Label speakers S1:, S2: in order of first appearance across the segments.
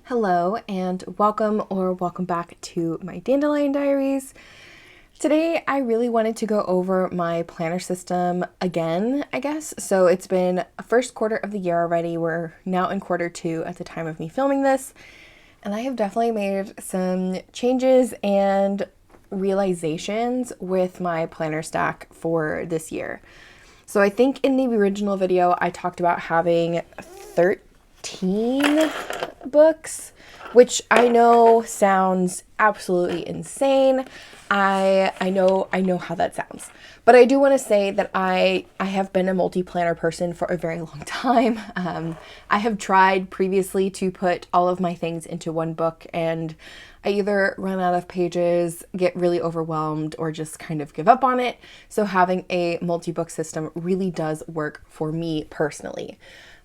S1: Hello and welcome back to my Dandelion Diaries. Today I really wanted to go over my planner system again, I guess. So it's been a first quarter of the year already. We're now in quarter two at the time of me filming this. And I have definitely made some changes and realizations with my planner stack for this year. So I think in the original video I talked about having 13 books, which I know sounds absolutely insane. I know how that sounds. But I do want to say that I have been a multi-planner person for a very long time. I have tried previously to put all of my things into one book, and I either run out of pages, get really overwhelmed, or just kind of give up on it. So having a multi-book system really does work for me personally.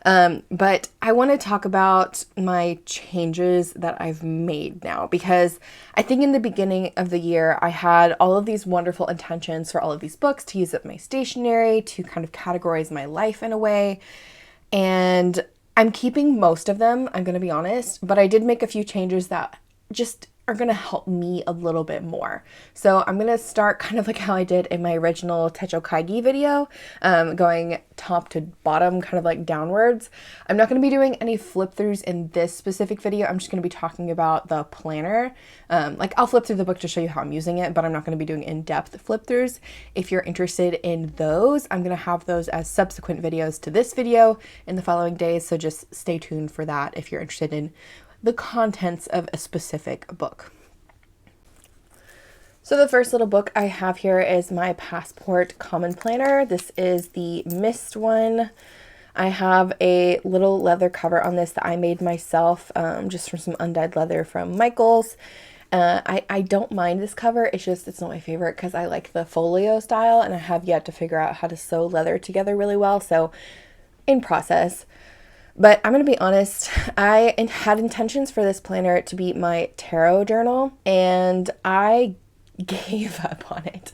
S1: But I want to talk about my changes that I've made now, because I think in the beginning of the year, I had all of these wonderful intentions for all of these books to use up my stationery, to kind of categorize my life in a way. And I'm keeping most of them, I'm going to be honest, but I did make a few changes that just are going to help me a little bit more. So I'm going to start kind of like how I did in my original Techo Kaigi video, going top to bottom, kind of like downwards. I'm not going to be doing any flip throughs in this specific video. I'm just going to be talking about the planner. Like I'll flip through the book to show you how I'm using it, but I'm not going to be doing in-depth flip throughs. If you're interested in those, I'm going to have those as subsequent videos to this video in the following days. So just stay tuned for that if you're interested in the contents of a specific book. So the first little book I have here is my Passport Common Planner. This is the Mist one. I have a little leather cover on this that I made myself, just from some undyed leather from Michaels. I don't mind this cover, it's not my favorite because I like the folio style and I have yet to figure out how to sew leather together really well, so in process. But I'm going to be honest, I had intentions for this planner to be my tarot journal, and I gave up on it.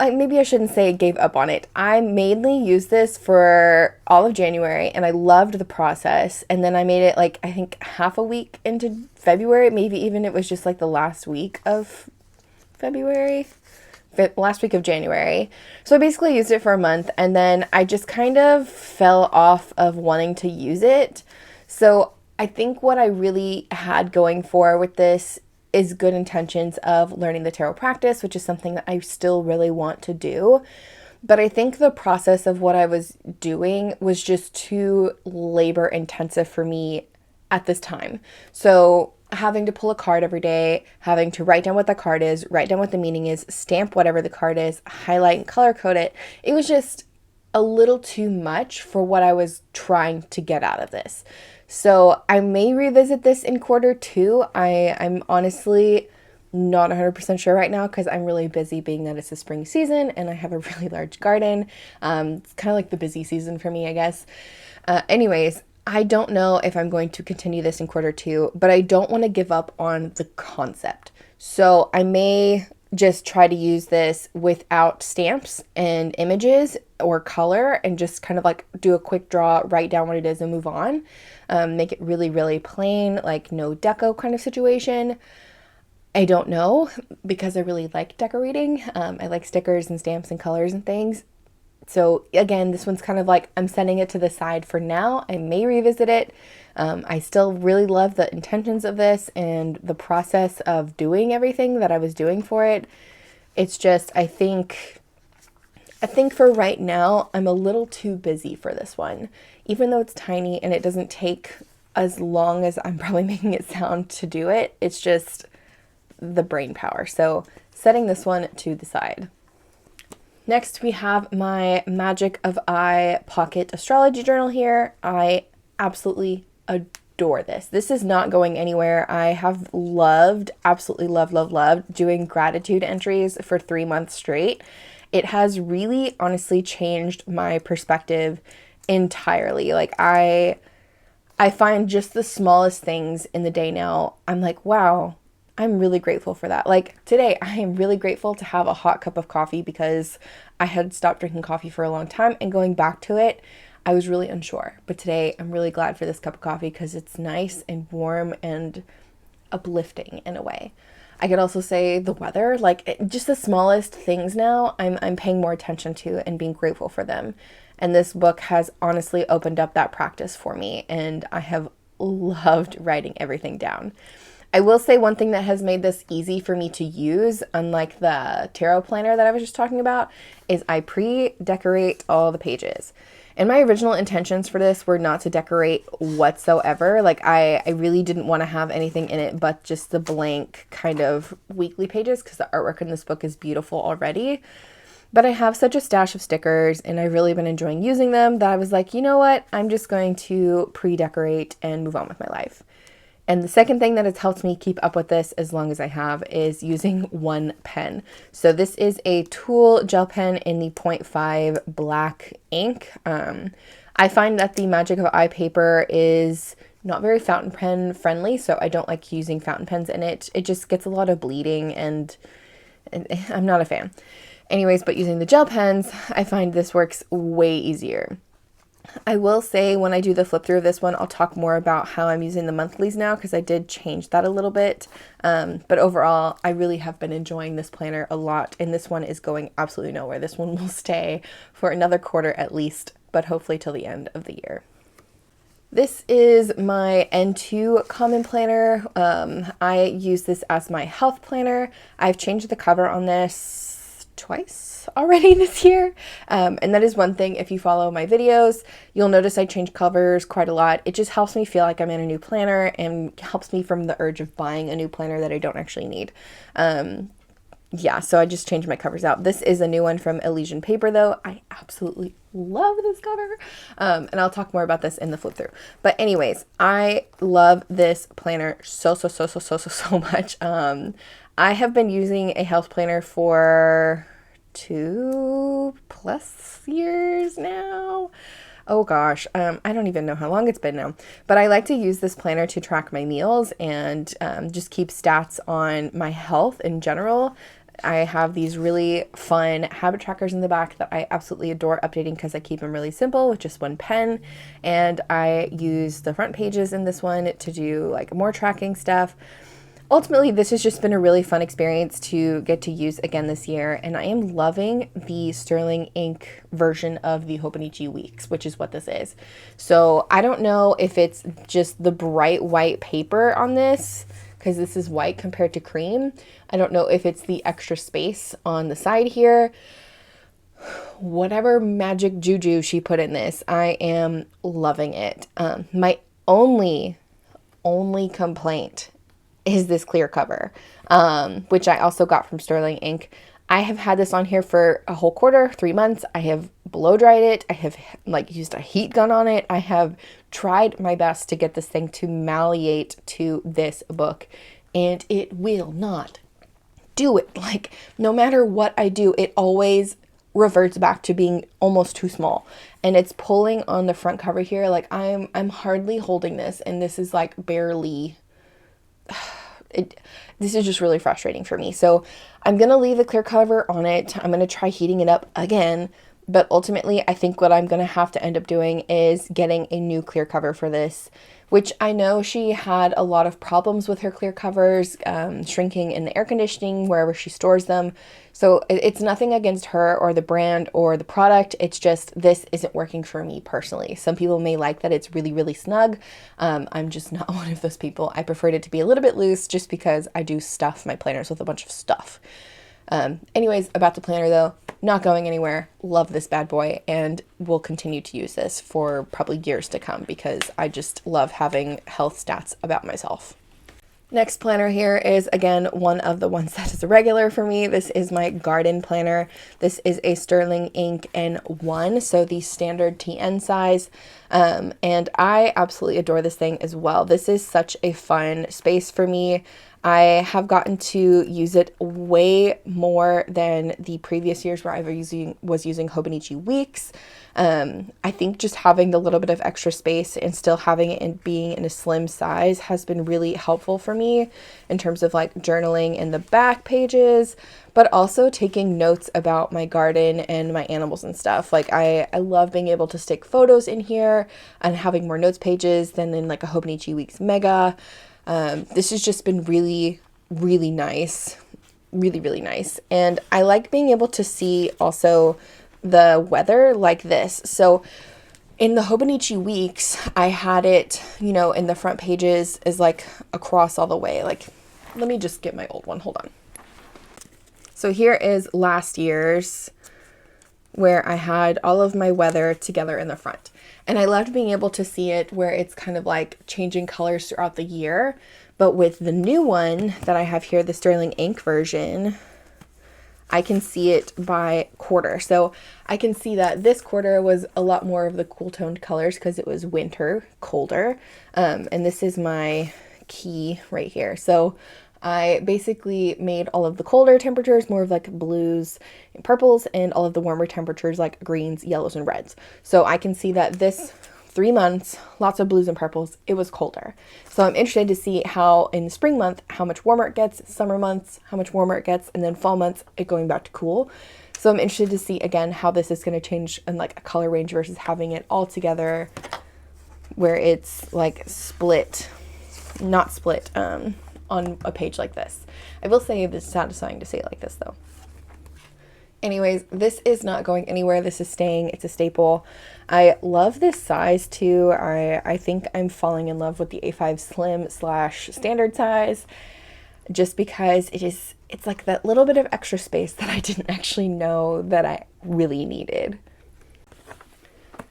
S1: Maybe I shouldn't say gave up on it. I mainly used this for all of January, and I loved the process. And then I made it like, I think half a week into February, maybe even it was just like the last week of February. Last week of January. So I basically used it for a month, and then I just kind of fell off of wanting to use it. So I think what I really had going for with this is good intentions of learning the tarot practice, which is something that I still really want to do. But I think the process of what I was doing was just too labor intensive for me at this time. So having to pull a card every day, having to write down what the card is, write down what the meaning is, stamp whatever the card is, highlight and color code it. It was just a little too much for what I was trying to get out of this. So I may revisit this in quarter two. I'm honestly not 100% sure right now because I'm really busy, being that it's the spring season and I have a really large garden. It's kind of like the busy season for me, I guess. Anyways, I don't know if I'm going to continue this in quarter two, but I don't want to give up on the concept. So I may just try to use this without stamps and images or color and just kind of like do a quick draw, write down what it is and move on. Make it really, really plain, like no deco kind of situation. I don't know, because I really like decorating. I like stickers and stamps and colors and things. So again, this one's kind of like I'm setting it to the side for now. I may revisit it. I still really love the intentions of this and the process of doing everything that I was doing for it. It's just, I think for right now, I'm a little too busy for this one. Even though it's tiny and it doesn't take as long as I'm probably making it sound to do it, it's just the brain power. So setting this one to the side. Next, we have my Magic of I Pocket Astrology Journal here. I absolutely adore this. This is not going anywhere. I have absolutely loved doing gratitude entries for 3 months straight. It has really honestly changed my perspective entirely. Like I find just the smallest things in the day now, I'm like, wow, I'm really grateful for that. Like today, I am really grateful to have a hot cup of coffee because I had stopped drinking coffee for a long time, and going back to it, I was really unsure. But today I'm really glad for this cup of coffee because it's nice and warm and uplifting in a way. I could also say the weather, like just the smallest things now, I'm paying more attention to and being grateful for them. And this book has honestly opened up that practice for me, and I have loved writing everything down. I will say one thing that has made this easy for me to use, unlike the tarot planner that I was just talking about, is I pre-decorate all the pages. And my original intentions for this were not to decorate whatsoever. Like I really didn't want to have anything in it but just the blank kind of weekly pages because the artwork in this book is beautiful already. But I have such a stash of stickers and I've really been enjoying using them that I was like, you know what? I'm just going to pre-decorate and move on with my life. And the second thing that has helped me keep up with this as long as I have is using one pen. So this is a Tool gel pen in the 0.5 black ink. I find that the Magic of Eye paper is not very fountain pen friendly, so I don't like using fountain pens in it. It just gets a lot of bleeding and I'm not a fan. Anyways, but using the gel pens, I find this works way easier. I will say when I do the flip through of this one, I'll talk more about how I'm using the monthlies now because I did change that a little bit. But overall, I really have been enjoying this planner a lot, and this one is going absolutely nowhere. This one will stay for another quarter at least, but hopefully till the end of the year. This is my N2 Common Planner. I use this as my health planner. I've changed the cover on this twice already this year. And that is one thing, if you follow my videos, you'll notice I change covers quite a lot. It just helps me feel like I'm in a new planner and helps me from the urge of buying a new planner that I don't actually need. Yeah, so I just changed my covers out. This is a new one from Elysian Paper though. I absolutely love this cover. And I'll talk more about this in the flip through. But anyways, I love this planner so much. I have been using a health planner for 2+ years now. Oh gosh, I don't even know how long it's been now, but I like to use this planner to track my meals and just keep stats on my health in general. I have these really fun habit trackers in the back that I absolutely adore updating because I keep them really simple with just one pen, and I use the front pages in this one to do like more tracking stuff. Ultimately, this has just been a really fun experience to get to use again this year, and I am loving the Sterling ink version of the Hobonichi Weeks, which is what this is. So I don't know if it's just the bright white paper on this, because this is white compared to cream. I don't know if it's the extra space on the side here. Whatever magic juju she put in this, I am loving it. My only complaint is this clear cover, which I also got from Sterling Ink. I have had this on here for a whole quarter, 3 months. I have blow dried it. I have used a heat gun on it. I have tried my best to get this thing to malleate to this book, and it will not do it. Like, no matter what I do, it always reverts back to being almost too small, and it's pulling on the front cover here. Like I'm hardly holding this, and this is like barely. This is just really frustrating for me. So I'm going to leave the clear cover on it. I'm going to try heating it up again. But ultimately, I think what I'm going to have to end up doing is getting a new clear cover for this, which I know she had a lot of problems with her clear covers, shrinking in the air conditioning, wherever she stores them. So it's nothing against her or the brand or the product. It's just this isn't working for me personally. Some people may like that it's really, really snug. I'm just not one of those people. I preferred it to be a little bit loose just because I do stuff my planners with a bunch of stuff. Anyways, about the planner though, not going anywhere. Love this bad boy, and will continue to use this for probably years to come because I just love having health stats about myself. Next planner here is, again, one of the ones that is a regular for me. This is my garden planner. This is a Sterling Ink N1, so the standard TN size. And I absolutely adore this thing as well. This is such a fun space for me. I have gotten to use it way more than the previous years where I was using Hobonichi weeks. I think just having the little bit of extra space and still having it in being in a slim size has been really helpful for me in terms of like journaling in the back pages, but also taking notes about my garden and my animals and stuff. Like I love being able to stick photos in here and having more notes pages than in like a Hobonichi Weeks Mega. This has just been really, really nice. Really, really nice. And I like being able to see also the weather like this. So in the Hobonichi weeks, I had it, you know, in the front pages is like across all the way. Like, let me just get my old one. Hold on. So here is last year's, where I had all of my weather together in the front. And I loved being able to see it where it's kind of like changing colors throughout the year. But with the new one that I have here, the Sterling Ink version, I can see it by quarter. So I can see that this quarter was a lot more of the cool toned colors because it was winter, colder. And this is my key right here. So I basically made all of the colder temperatures more of like blues and purples, and all of the warmer temperatures like greens, yellows, and reds. So I can see that this 3 months, lots of blues and purples, it was colder. So I'm interested to see how in the spring month, how much warmer it gets, summer months, how much warmer it gets, and then fall months, it going back to cool. So I'm interested to see again how this is going to change in like a color range versus having it all together where it's like split, not split, on a page like this. I will say it's satisfying to say it like this though. Anyways, this is not going anywhere. This is staying. It's a staple. I love this size too. I think I'm falling in love with the A5 Slim / standard size just because it's like that little bit of extra space that I didn't actually know that I really needed.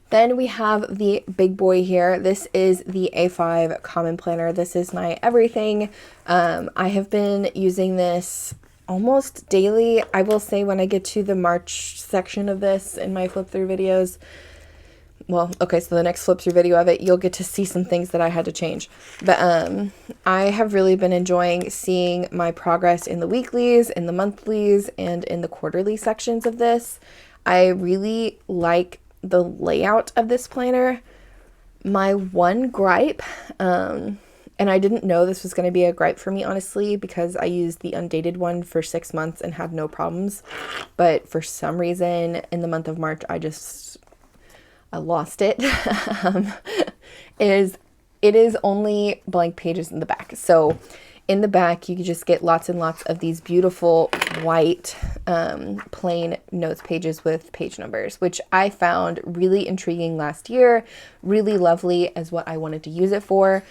S1: Then we have the big boy here. This is the A5 Common Planner. This is my everything. I have been using this almost daily. I will say when I get to the March section of this in my flip through videos, well, okay, so the next flip through video of it, you'll get to see some things that I had to change. But I have really been enjoying seeing my progress in the weeklies, in the monthlies, and in the quarterly sections of this. I really like the layout of this planner. My one gripe, and I didn't know this was going to be a gripe for me, honestly, because I used the undated one for 6 months and had no problems. But for some reason, in the month of March, I lost it. It is only blank pages in the back. So in the back, you can just get lots and lots of these beautiful white plain notes pages with page numbers, which I found really intriguing last year, really lovely as what I wanted to use it for.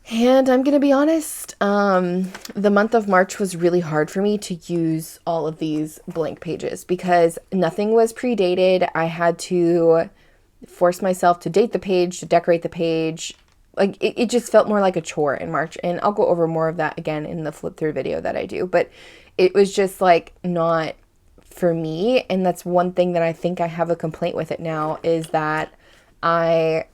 S1: And I'm going to be honest, the month of March was really hard for me to use all of these blank pages because nothing was pre-dated. I had to force myself to date the page, to decorate the page. Like it just felt more like a chore in March. And I'll go over more of that again in the flip through video that I do. But it was just like not for me. And that's one thing that I think I have a complaint with it now is that I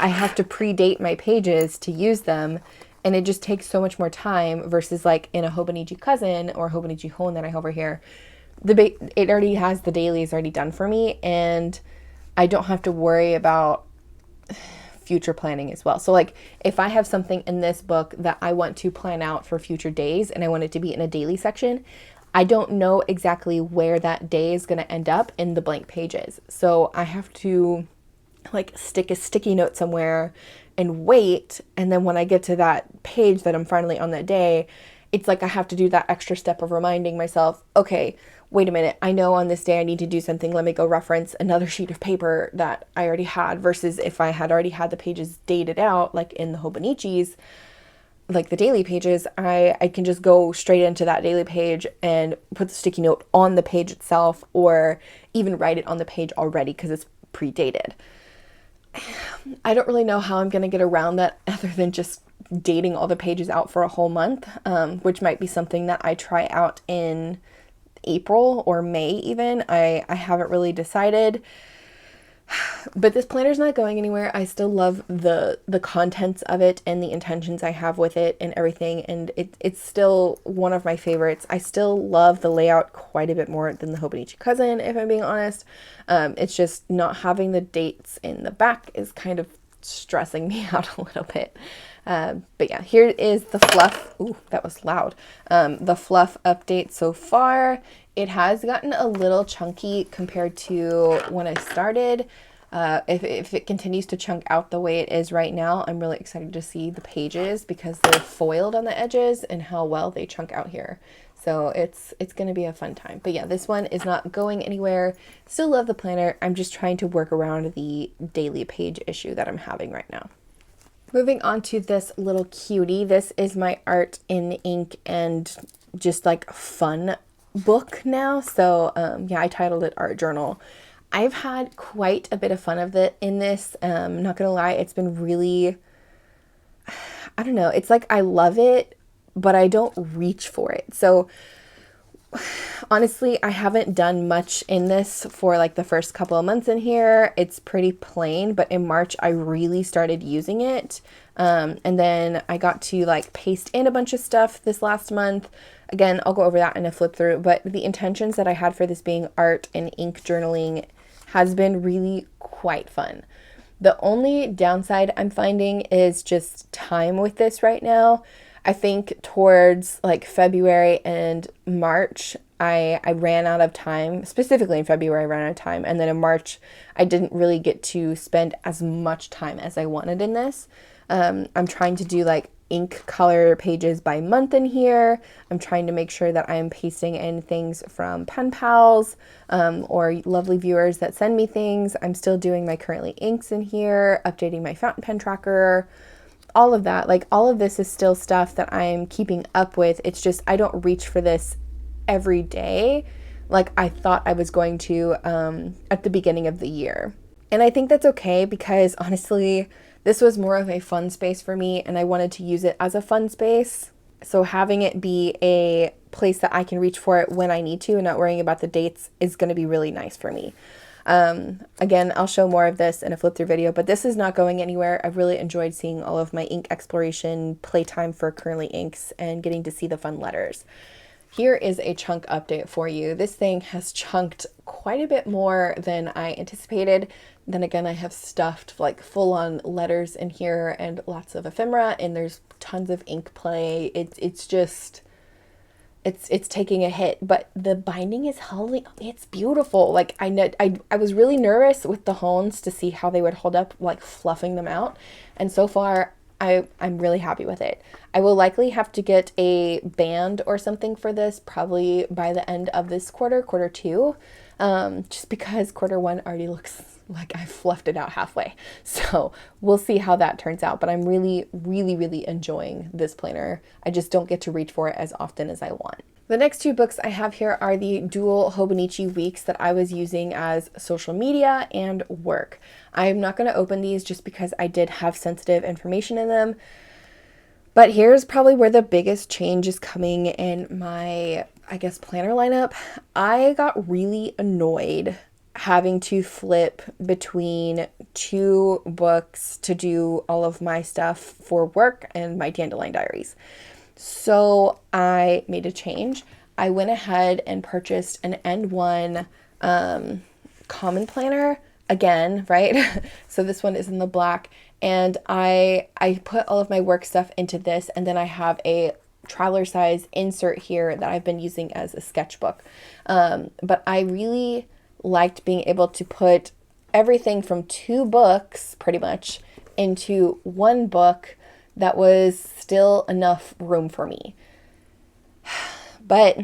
S1: have to predate my pages to use them, and it just takes so much more time versus like in a Hobonichi Cousin or Hobonichi HON that I have over here. It already has the dailies already done for me, and I don't have to worry about future planning as well. So like if I have something in this book that I want to plan out for future days and I want it to be in a daily section, I don't know exactly where that day is going to end up in the blank pages. So I have to like stick a sticky note somewhere and wait, and then when I get to that page that I'm finally on that day, it's like I have to do that extra step of reminding myself, okay, wait a minute, I know on this day I need to do something, let me go reference another sheet of paper that I already had, versus if I had already had the pages dated out, like in the Hobonichis, like the daily pages, I can just go straight into that daily page and put the sticky note on the page itself, or even write it on the page already because it's pre-dated. I don't really know how I'm going to get around that other than just dating all the pages out for a whole month, which might be something that I try out in April or May even. I haven't really decided. But this planner's not going anywhere. I still love the contents of it and the intentions I have with it and everything, and it's still one of my favorites. I still love the layout quite a bit more than the Hobonichi Cousin, if I'm being honest. It's just not having the dates in the back is kind of stressing me out a little bit. But yeah, here is the fluff. Ooh, that was loud. The fluff update so far. It has gotten a little chunky compared to when I started. If it continues to chunk out the way it is right now, I'm really excited to see the pages because they're foiled on the edges and how well they chunk out here. So it's going to be a fun time. But yeah, this one is not going anywhere. Still love the planner. I'm just trying to work around the daily page issue that I'm having right now. Moving on to this little cutie. This is my art in ink and just like fun book now. So yeah, I titled it Art Journal. I've had quite a bit of fun of it in this. Not gonna lie, it's been really, I don't know, it's like I love it, but I don't reach for it. So honestly, I haven't done much in this for like the first couple of months in here. It's pretty plain, but in March I really started using it. And then I got to like paste in a bunch of stuff this last month. Again, I'll go over that in a flip through, but the intentions that I had for this being art and ink journaling has been really quite fun. The only downside I'm finding is just time with this right now. I think towards like February and March, I ran out of time. Specifically in February, I ran out of time. And then in March, I didn't really get to spend as much time as I wanted in this. I'm trying to do like ink color pages by month in here. I'm trying to make sure that I'm pasting in things from pen pals or lovely viewers that send me things. I'm still doing my currently inks in here, updating my fountain pen tracker, all of that. Like all of this is still stuff that I'm keeping up with. It's just I don't reach for this every day like I thought I was going to at the beginning of the year. And I think that's okay because honestly, this was more of a fun space for me and I wanted to use it as a fun space. So having it be a place that I can reach for it when I need to and not worrying about the dates is going to be really nice for me. Again, I'll show more of this in a flip through video, but this is not going anywhere. I've really enjoyed seeing all of my ink exploration, playtime for curly inks, and getting to see the fun letters. Here is a chunk update for you. This thing has chunked quite a bit more than I anticipated. Then again, I have stuffed like full on letters in here and lots of ephemera, and there's tons of ink play. It's just, it's taking a hit, but the binding is holding, it's beautiful. Like I was really nervous with the Hons to see how they would hold up, like fluffing them out. And so far, I'm really happy with it. I will likely have to get a band or something for this probably by the end of this quarter two, just because quarter one already looks like I fluffed it out halfway. So we'll see how that turns out, but I'm really, really, really enjoying this planner. I just don't get to reach for it as often as I want. The next two books I have here are the dual Hobonichi weeks that I was using as social media and work. I'm not going to open these just because I did have sensitive information in them. But here's probably where the biggest change is coming in my, I guess, planner lineup. I got really annoyed having to flip between two books to do all of my stuff for work and my Dandelion Diaries. So I made a change. I went ahead and purchased an N1 common planner again, right? So this one is in the black, and I put all of my work stuff into this, and then I have a traveler size insert here that I've been using as a sketchbook. But I really liked being able to put everything from two books pretty much into one book that was still enough room for me. But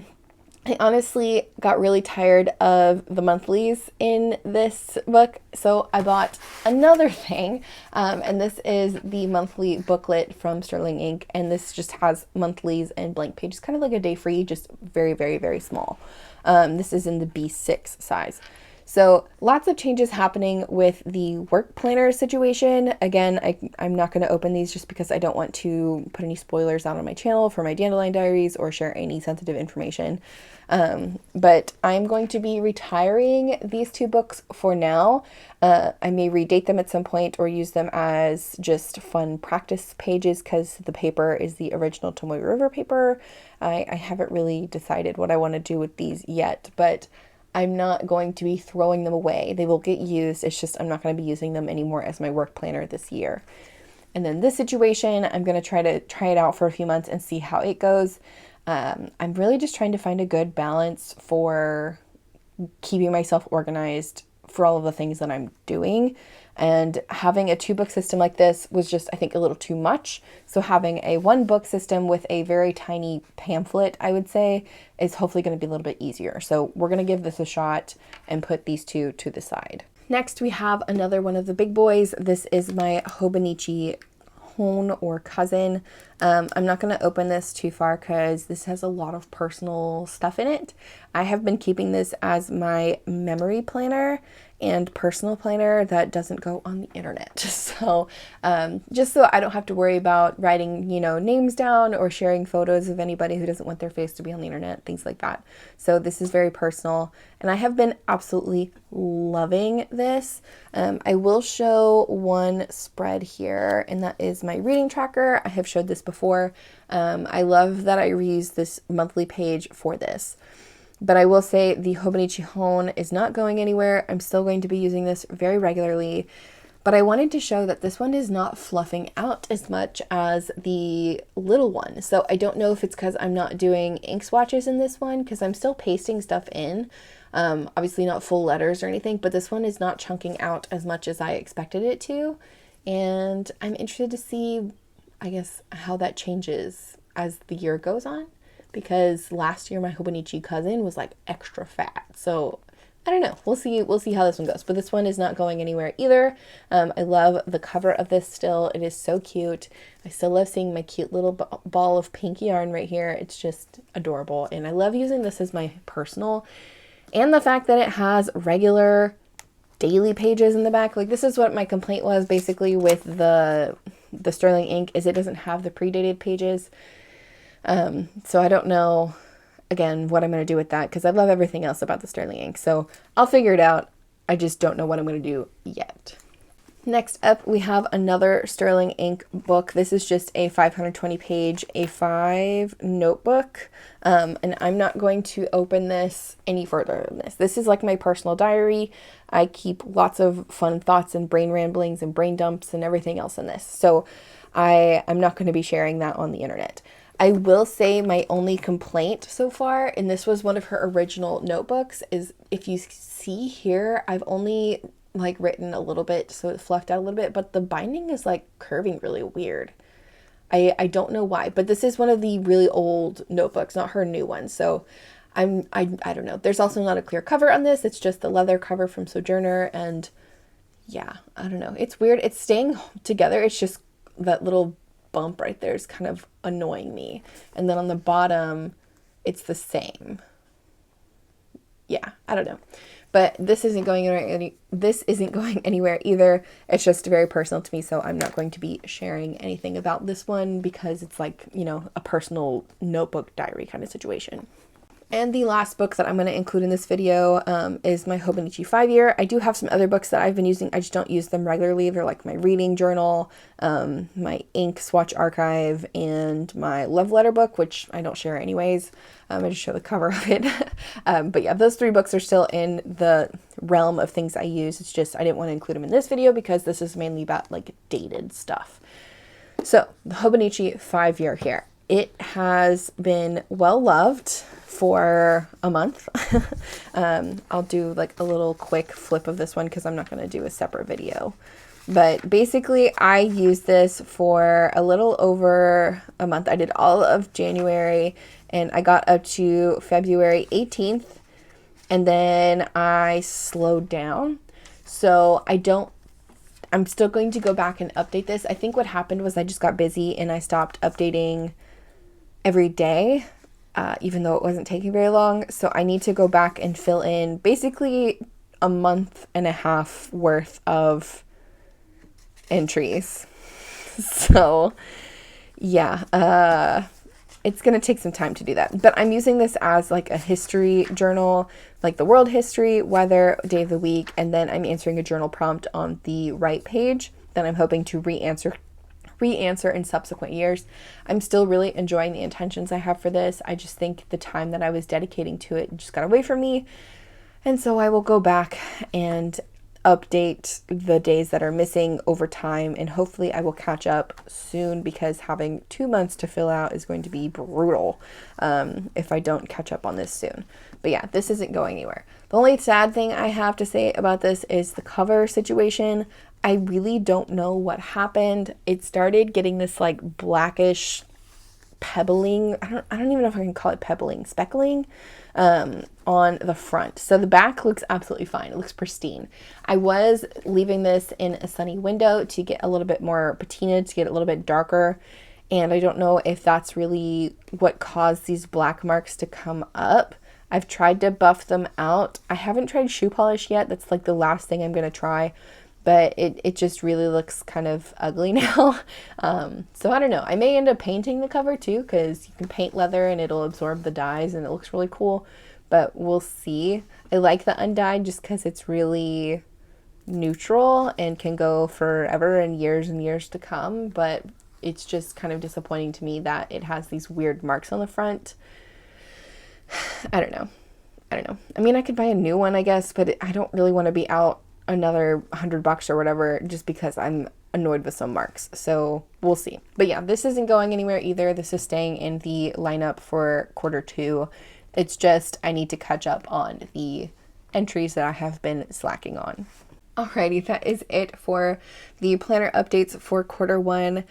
S1: I honestly got really tired of the monthlies in this book, so I bought another thing, and this is the monthly booklet from Sterling Ink, and this just has monthlies and blank pages, kind of like a day free, just very, very, very small. This is in the B6 size. So lots of changes happening with the work planner situation. Again, I'm not going to open these just because I don't want to put any spoilers out on my channel for my Dandelion Diaries or share any sensitive information. But I'm going to be retiring these two books for now. I may redate them at some point or use them as just fun practice pages because the paper is the original Tomoe River paper. I haven't really decided what I want to do with these yet, but I'm not going to be throwing them away. They will get used. It's just I'm not going to be using them anymore as my work planner this year. And then this situation, I'm going to try it out for a few months and see how it goes. I'm really just trying to find a good balance for keeping myself organized for all of the things that I'm doing. And having a 2-book system like this was just, I think, a little too much. So having a 1-book system with a very tiny pamphlet, I would say, is hopefully going to be a little bit easier. So we're going to give this a shot and put these two to the side. Next, we have another one of the big boys. This is my Hobonichi HON or cousin. I'm not going to open this too far because this has a lot of personal stuff in it. I have been keeping this as my memory planner and personal planner that doesn't go on the internet. So just so I don't have to worry about writing, names down or sharing photos of anybody who doesn't want their face to be on the internet, things like that. So this is very personal and I have been absolutely loving this. I will show one spread here, and that is my reading tracker. I have showed this before. I love that I reuse this monthly page for this. But I will say the Hobonichi HON is not going anywhere. I'm still going to be using this very regularly. But I wanted to show that this one is not fluffing out as much as the little one. So I don't know if it's because I'm not doing ink swatches in this one, because I'm still pasting stuff in. Obviously not full letters or anything, but this one is not chunking out as much as I expected it to. And I'm interested to see, I guess, how that changes as the year goes on. Because last year my Hobonichi cousin was like extra fat. So I don't know. We'll see how this one goes. But this one is not going anywhere either. I love the cover of this still. It is so cute. I still love seeing my cute little ball of pink yarn right here. It's just adorable. And I love using this as my personal. And the fact that it has regular daily pages in the back. Like, this is what my complaint was basically with the sterling ink, is it doesn't have the predated pages. So I don't know, again, what I'm going to do with that, because I love everything else about the sterling ink. So I'll figure it out. I just don't know what I'm going to do yet. Next up, we have another sterling ink book. This is just a 520 page A5 notebook. And I'm not going to open this any further than this. This is like my personal diary. I keep lots of fun thoughts and brain ramblings and brain dumps and everything else in this. So I'm not going to be sharing that on the internet. I will say my only complaint so far, and this was one of her original notebooks, is if you see here, I've only like written a little bit, so it fluffed out a little bit, but the binding is like curving really weird. I don't know why, but this is one of the really old notebooks, not her new one. So I don't know. There's also not a clear cover on this. It's just the leather cover from Sojourner, and yeah, I don't know. It's weird. It's staying together. It's just that little bump right there is kind of annoying me. And then on the bottom, it's the same. Yeah, I don't know. But this isn't going anywhere either. It's just very personal to me, so I'm not going to be sharing anything about this one because it's like, a personal notebook diary kind of situation. And the last book that I'm going to include in this video is my Hobonichi 5-year. I do have some other books that I've been using. I just don't use them regularly. They're like my reading journal, my ink swatch archive, and my love letter book, which I don't share anyways. I just show the cover of it. But yeah, those 3 books are still in the realm of things I use. It's just I didn't want to include them in this video because this is mainly about like dated stuff. So the Hobonichi 5-year here. It has been well loved for a month. I'll do like a little quick flip of this one because I'm not going to do a separate video. But basically I used this for a little over a month. I did all of January and I got up to February 18th and then I slowed down. So I'm still going to go back and update this. I think what happened was I just got busy and I stopped updating every day. Even though it wasn't taking very long. So I need to go back and fill in basically a month and a half worth of entries. So yeah, it's going to take some time to do that. But I'm using this as like a history journal, like the world history, weather, day of the week, and then I'm answering a journal prompt on the right page that I'm hoping to re-answer in subsequent years. I'm still really enjoying the intentions I have for this. I just think the time that I was dedicating to it just got away from me. And so I will go back and update the days that are missing over time, and hopefully I will catch up soon, because having 2 months to fill out is going to be brutal if I don't catch up on this soon. But yeah, this isn't going anywhere. The only sad thing I have to say about this is the cover situation. I really don't know what happened. It started getting this like blackish pebbling. I don't even know if I can call it pebbling, speckling on the front. So the back looks absolutely fine. It looks pristine. I was leaving this in a sunny window to get a little bit more patina, to get a little bit darker. And I don't know if that's really what caused these black marks to come up. I've tried to buff them out. I haven't tried shoe polish yet. That's like the last thing I'm going to try. But it just really looks kind of ugly now. So I don't know. I may end up painting the cover too, because you can paint leather and it'll absorb the dyes and it looks really cool. But we'll see. I like the undyed just because it's really neutral and can go forever and years to come. But it's just kind of disappointing to me that it has these weird marks on the front. I don't know. I mean, I could buy a new one, I guess, but I don't really want to be out another $100 or whatever just because I'm annoyed with some marks. So we'll see. But yeah, this isn't going anywhere either. This is staying in the lineup for Q2. It's just I need to catch up on the entries that I have been slacking on. Alrighty, that is it for the planner updates for Q1.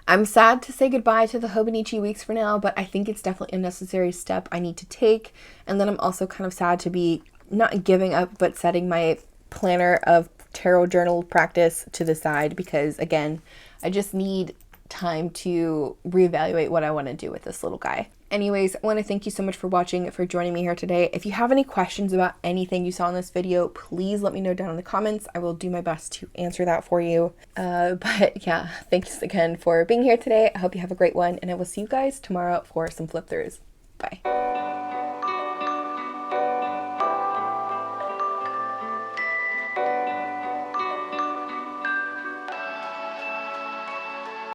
S1: I'm sad to say goodbye to the Hobonichi weeks for now, but I think it's definitely a necessary step I need to take. And then I'm also kind of sad to be not giving up, but setting my planner of tarot journal practice to the side, because again, I just need time to reevaluate what I want to do with this little guy. Anyways, I want to thank you so much for watching, for joining me here today. If you have any questions about anything you saw in this video, please let me know down in the comments. I will do my best to answer that for you. But yeah, thanks again for being here today. I hope you have a great one, and I will see you guys tomorrow for some flip throughs. Bye.